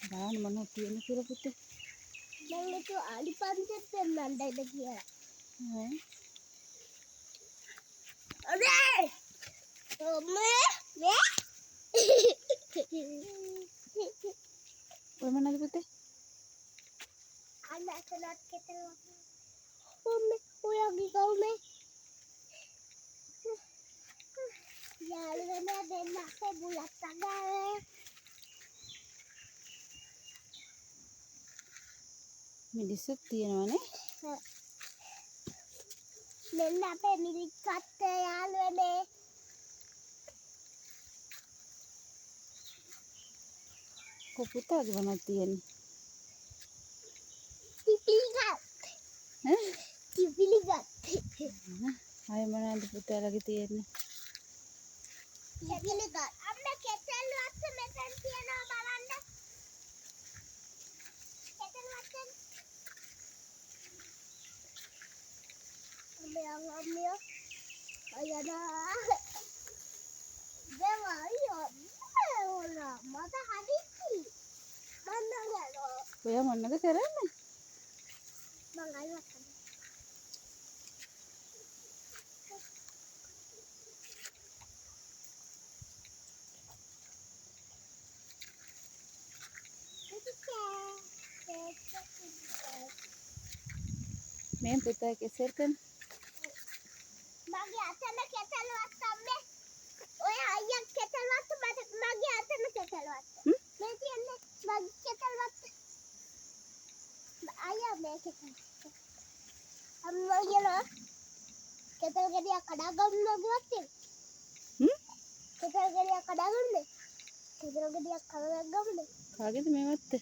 බලන්න මොනවද තියෙන්නේ කියලා පුතේ. දැන් ඒක අලි පන්සෙත් පෙන්නන්නයිද කියලා. ඈ අනේ! ඔම්මේ! නේ! ඔය මොනවද පුතේ? අන්නත් කෙතල ඔම්මේ ඔයගේ ගොම්මේ යාළුවනේ දෙන්න අපේ බුලත් අගාවේ මිනිස්සුත් තියෙනවනේ. මෙන්න අපේ මිරික් කට්ටේ යාළුවනේ කො පුතාගේ මොනවද තියෙන්නේ? පිපිලිගත් ඈ පිපිලිගත් ආයෙ මොනවද පුතාලගේ තියෙන්නේ? පිපිලිගත් අම්මා කෙතල් වත්ත මෙතන තියනවා බලන්න කෙතල් වත්ත අම්මා අයනා දෙවයියෝ ඕලා මට හදිස්සි මම නගනවා ඔයා මොනවද කරන්නේ? මං අයිවත් මේ පුතා කෙසෙල් කරන මගේ අතන කෙතල් වත්ත අම්මේ ඔය අයියා කෙතල් වත්ත මගේ අතන කෙතල් වත්ත මේ තියන්නේ මගේ කෙතල් වත්ත අයියා මේ කෙතල් අම්මා යනවා කෙතල් ගෙඩිය කඩා ගන්න ගියොත් කෙතල් ගෙඩිය කඩා ගන්න කෙතල් ගෙඩිය කඩා ගන්න කාගේද මේ වත්තේ?